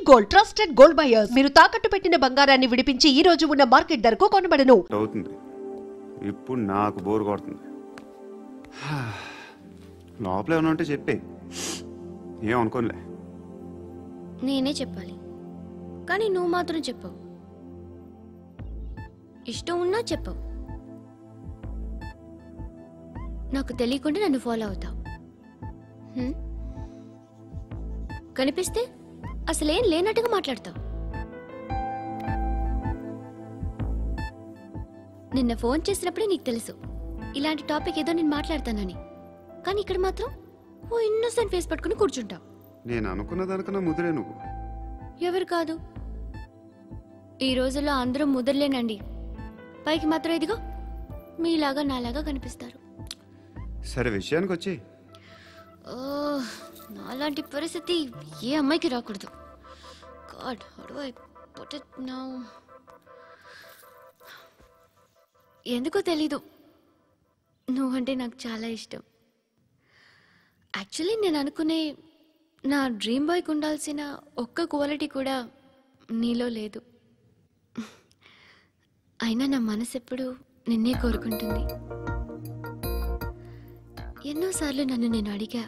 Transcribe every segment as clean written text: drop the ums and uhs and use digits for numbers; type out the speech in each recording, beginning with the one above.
Gold trusted gold buyers. మీరు తాకట్టు పెట్టిన బంగారాన్ని విడిపించి ఈ రోజు ఉన్న మార్కెట్ ధరకు కొనబడను. అవుతుంది. ఇప్పుడు నాకు బోర్ కొడుతుంది. లోపల ఏమైనా ఉంటే చెప్పే. ఏం అనుకోనిలే. నేనే చెప్పాలి, కానీ నువ్వు మాత్రం చెప్పవు. ఇష్టం ఉన్నా చెప్పవు. నాకు తెలియకుండా నన్ను ఫాలో అవుతావు. కనిపిస్తే అసలేం లేనట్టుగా మాట్లాడతావు. నిన్న ఫోన్ చేసినప్పుడే నీకు తెలుసు ఇలాంటి టాపిక్ ఏదో నేను మాట్లాడతానని, కానీ ఇక్కడ మాత్రం ఓ ఇన్నోసెంట్ ఫేస్ పట్టుకుని కూర్చుంటావు. నేను అనుకున్న దానికన్నా ముదిరే నువ్వు. ఎవరు కాదు, ఈ రోజుల్లో అందరూ ముదరలేనండి. పైకి మాత్రం ఇదిగో మీలాగా నాలాగా కనిపిస్తారు. సరే విషయానికి వచ్చి, నాలాంటి పరిస్థితి ఏ అమ్మాయికి రాకూడదు. God, how do I put it now? ఎందుకో తెలీదు, నువ్వంటే నాకు చాలా ఇష్టం. యాక్చువల్లీ నేను అనుకునే నా డ్రీమ్ బాయ్కి ఉండాల్సిన ఒక్క క్వాలిటీ కూడా నీలో లేదు. అయినా నా మనసు ఎప్పుడు నిన్నే కోరుకుంటుంది. ఎన్నోసార్లు నన్ను నేను అడిగా,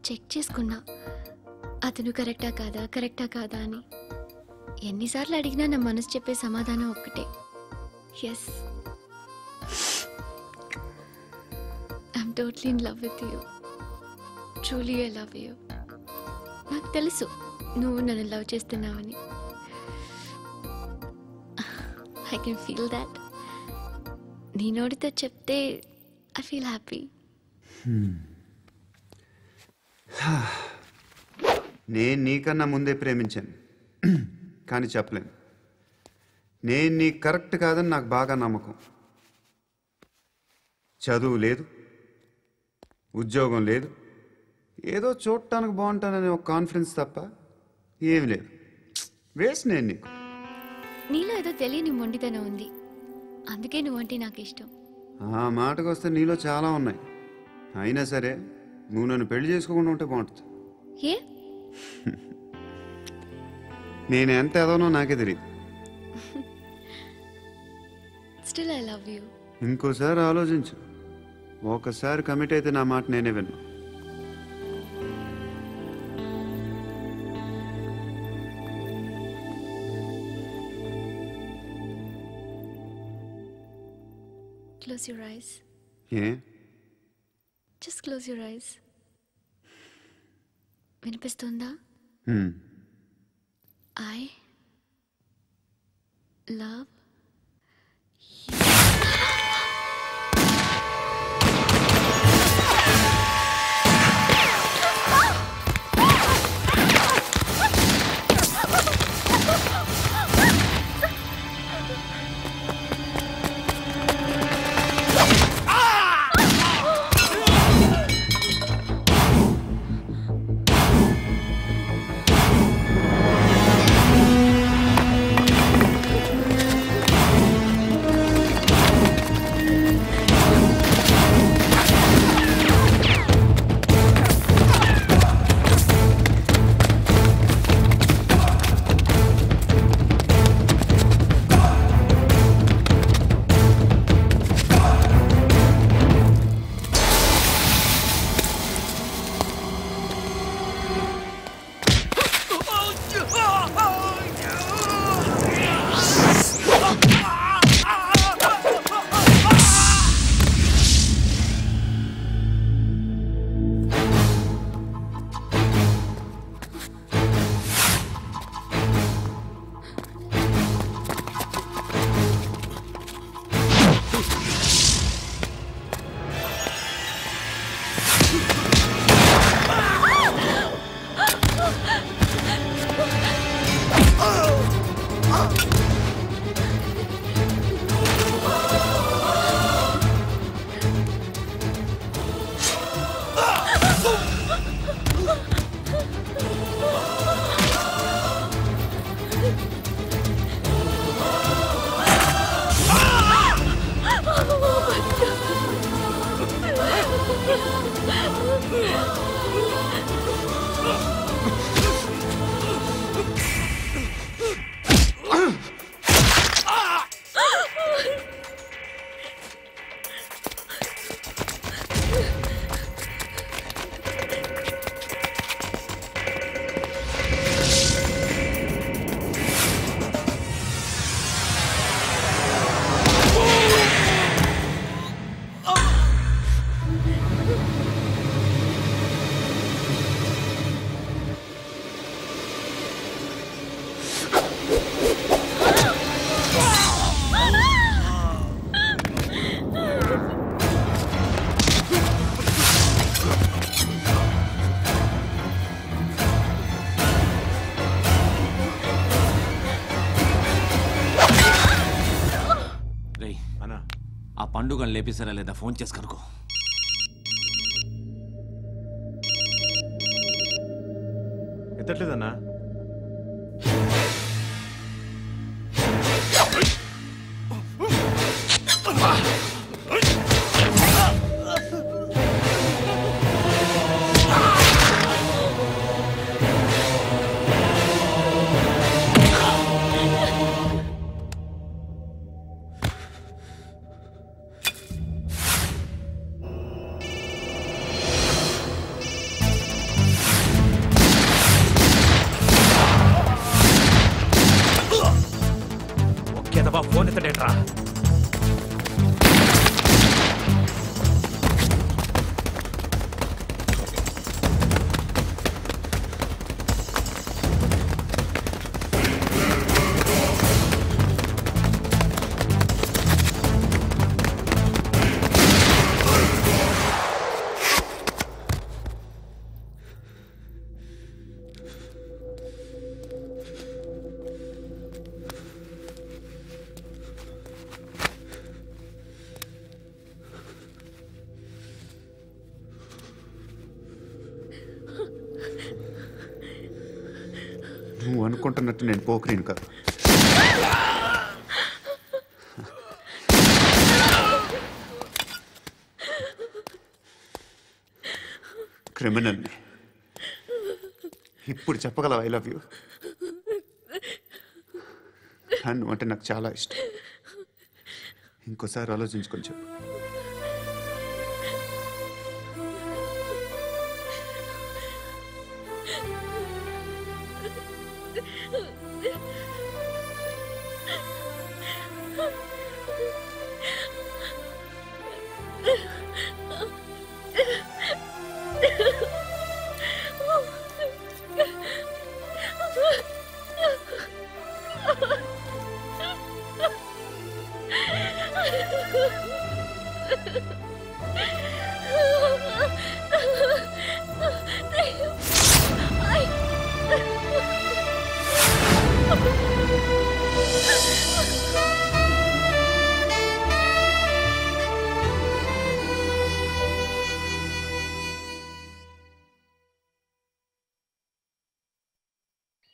చెక్ చేసుకున్నా అతను కరెక్టా కాదా అని. ఎన్నిసార్లు అడిగినా నా మనసు చెప్పే సమాధానం ఒక్కటే, yes, I'm totally in love with you. Truly I love you. నాకు తెలుసు నువ్వు నన్ను లవ్ చేస్తున్నావని. I can feel that. నీ నోటితో చెప్తే ఐ ఫీల్ హ్యాపీ. నేను నీకన్నా ముందే ప్రేమించాను, కానీ చెప్పలేను. నేను నీకు కరెక్ట్ కాదని నాకు బాగా నమ్మకం. చదువు లేదు, ఉద్యోగం లేదు, ఏదో చూడటానికి బాగుంటాననే ఒక కాన్ఫిడెన్స్ తప్ప ఏమి లేదు. వేస్ట్ నేను నీకు. నీలో ఏదో తెలియని మొండితనం ఉంది, అందుకే నువ్వంటే నాకు ఇష్టం. ఆ మాటకు వస్తే నీలో చాలా ఉన్నాయి. అయినా సరే నువ్వు నన్ను పెళ్లి చేసుకోకుండా ఉంటే బాగుంటుంది. ఏ? నేను ఎంత ఎదవనో నాకే తెలియదు. Still I love you. ఇంకోసారి ఆలోచించు. ఒకసారి కమిట్ అయితే నా మాట నేనే విన్నా. Close your eyes. A? Just close your eyes. వినిపిస్తుందా? I love ఆ పండుగను లేపేసారా లేదా ఫోన్ చేసి కనుకో. ఎత్తట్లేదన్నా. ఫోన్ ఎత్తడేట్రా. నువ్వు అనుకుంటున్నట్టు నేను పోకరీను కాదు. క్రిమినల్ని. ఇప్పుడు చెప్పగలవు ఐ లవ్ యూ. నువ్వు అంటే నాకు చాలా ఇష్టం. ఇంకోసారి ఆలోచించుకొని చెప్పు.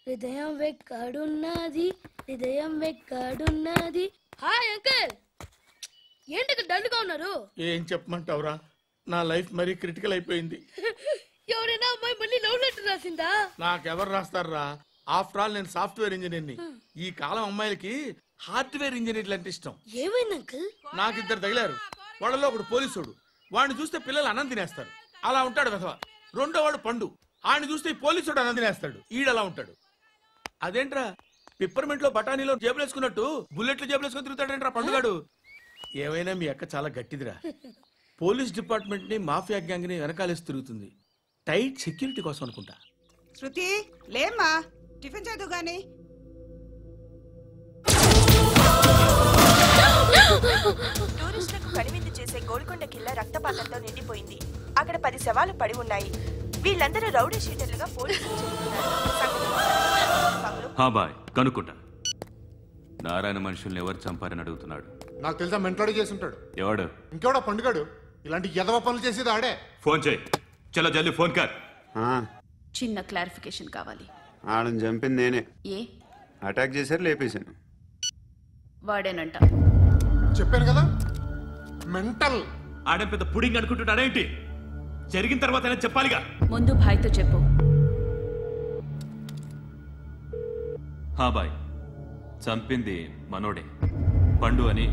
హృదయం వెక్కడున్నది, హృదయం వెక్కడున్నది. హాయ్ అంకుల్, ఏంటి డల్గా ఉన్నారు? ఏం చెప్పమంటావురా, నా లైఫ్ మరీ క్రిటికల్ అయిపోయింది. ఎవరైనా అమ్మాయి మళ్ళీ లవ్ లెటర్ రాసిందా? నాకెవరు రాస్తారా? ఆఫ్టర్ ఆల్ నేను సాఫ్ట్వేర్ ఇంజనీర్ని. ఈ కాలం అమ్మాయిలకి హార్డ్వేర్ ఇంజనీర్లు అంటే ఇష్టం. ఏమైంది అంకుల్? నాకు ఇద్దరు తగిలారు. వాళ్ళలో ఒకడు పోలీసుడు. వాడిని చూస్తే పిల్లలు అన్నం తినేస్తారు, అలా ఉంటాడు వెధవ. రెండో వాడు పండు. ఆయన చూస్తే ఈ పోలీసుడు అన్నం తినేస్తాడు, ఈడలా ఉంటాడు. అదేంట్రా పిప్పర్మెంట్ లో బఠానీలో జేబులు వేసుకున్నట్టు బుల్లెట్లు జేబులు వేసుకుని తిరుగుతాడేంట్రా పండుగాడు. ఏమైనా మీ అక్క చాలా గట్టిదిరా. పోలీస్ డిపార్ట్మెంట్ ని మాఫియా గ్యాంగ్ ని వెనకాలేసి తిరుగుతుంది. టైట్ సెక్యూరిటీ కోసం అనుకుంటా. శృతి లేమ్మా, టిఫిన్ చేద్దు గాని. టూరిస్టులకు కనువిందు చేసే గోల్కొండ కిల్లా రక్తపాతంతో నిండిపోయింది. అక్కడ 10 శవాలు పడి ఉన్నాయి. వీళ్ళందరూ రౌడీ షీటర్లుగా పోలీసులు కనుక్కుంటా. నారాయణ మనుషుల్ని ఎవరు చంపారని అడుగుతున్నాడు. నాకు తెలుసా, మెంటోడి చేసి ఉంటాడు. ఎవడు? ఇంకెవడా పండుగాడు. ఇలాంటి ఎదవ పనులు చేసేది ఆడే. ఫోన్ చేయి. చలో జల్దీ ఫోన్ కర్. చిన్న క్లారిఫికేషన్ కావాలి. ఆడని చంపింది నేనే. ఏ అటాక్ చేశారు, లేపేశాను. వాడేనంట. చెప్పాను కదా, మెంటల్. ఆడే పెద్ద పుడింగ్ అనుకుంటున్నాడేంటి? జరిగిన తర్వాత అయినా చెప్పాలిగా. ముందు భాయ్తో చెప్పు. హా బాయ్, చంపింది మనోడే, పండు అని.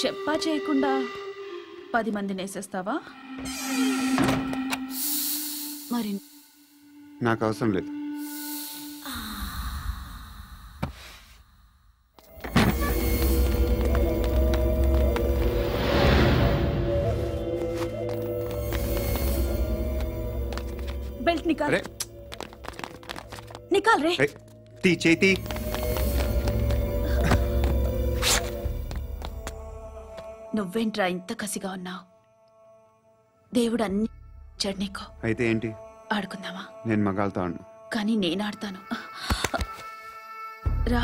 చెప్పా చేయకుండా 10 మందిని వేసేస్తావా? మరి నాకు అవసరం లేదు. బెల్ట్ నికాల్. నికాల్ రే. తీ చేతి. నువ్వేంట్రా ఇంత కసిగా ఉన్నావు? దేవుడు అన్ని ఇచ్చాడు నీకు. అయితే ఏంటి? ఆడుకుందామా? నేను మగాళ్ళతో ఆడను. కానీ నేను ఆడతాను. రా.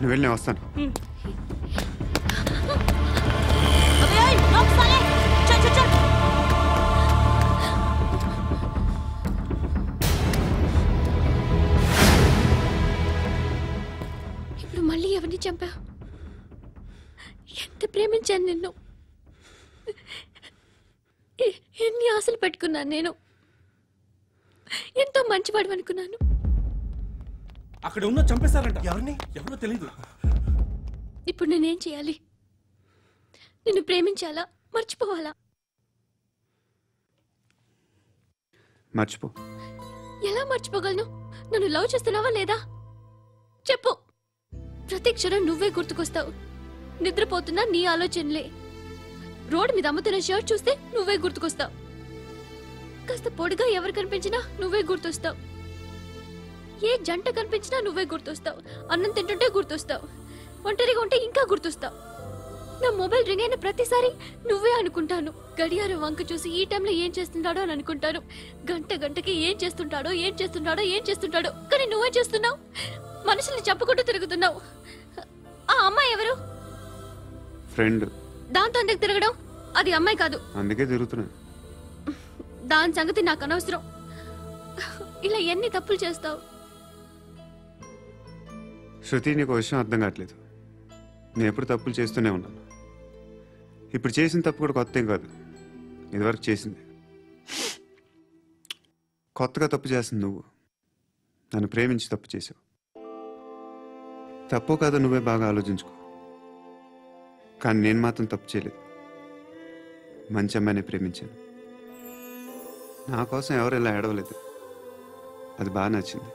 నువ్వు వెళ్ళి నేను వస్తాను. ఇప్పుడు మళ్ళీ ఎవరిని చంపా? ఎంత ప్రేమించాను నిన్ను, ఎన్ని ఆశలు పెట్టుకున్నాను. నేను ఎంతో మంచివాడు అనుకున్నాను. అక్కడ ఉన్న చంపేశారంట. ఎవరిని? ఎవరో తెలీదు. ఇప్పుడు నేనేం చేయాలి? నిన్ను ప్రేమించాలా, మర్చిపోవాలా? మర్చిపో. ఎలా మర్చిపోగలను? నన్ను లవ్ చేస్తున్నావా లేదా చెప్పు. ప్రతి క్షణం నువ్వే గుర్తుకొస్తావు. నిద్రపోతున్నా నీ ఆలోచనలే. రోడ్డు మీద అమ్ముతున్న షర్ట్ చూస్తే నువ్వే గుర్తుకొస్తావు. కాస్త పొడిగా ఎవరు కనిపించినా నువ్వే గుర్తొస్తావు. ఏ జంట కనిపించినా నువ్వే గుర్తొస్తావు. అన్నం తింటుంటే గుర్తొస్తావు. ఒంటరిగా ఉంటే ఇంకా గుర్తొస్తావు. నా మొబైల్ రింగ్ అయిన ప్రతిసారి నువ్వే అనుకుంటాను. గడియారం వంక చూసి ఈ టైంలో ఏం చేస్తుంటాడో అని అనుకుంటాను. గంట గంటకి ఏం చేస్తుంటాడో కానీ నువ్వే చేస్తున్నావు. మనుషుల్ని చెప్పుకుంటూ తిరుగుతున్నావు. ఆ అమ్మాయి ఎవరు? ఫ్రెండ్. దాంతో ఎందుకు తిరగడం? అది అమ్మాయి కాదు. అందుకే తిరుగుతున్నా. దాని సంగతి నాకు అనవసరం. ఇలా ఎన్ని తప్పులు చేస్తావు? శృతి, నీకు విషయం అర్థం కావట్లేదు. నేను ఎప్పుడు తప్పులు చేస్తూనే ఉన్నాను. ఇప్పుడు చేసిన తప్పు కూడా కొత్త ఏం కాదు. ఇదివరకు చేసింది. కొత్తగా తప్పు చేస్తుంది నువ్వు. నన్ను ప్రేమించి తప్పు చేసావు. తప్పో కాదో నువ్వే బాగా ఆలోచించుకో. కానీ నేను మాత్రం తప్పు చేయలేదు. మంచి అమ్మాయిని ప్రేమించాను. నా కోసం ఎవరు ఇలా ఏడవలేదు. అది బాగా నచ్చింది.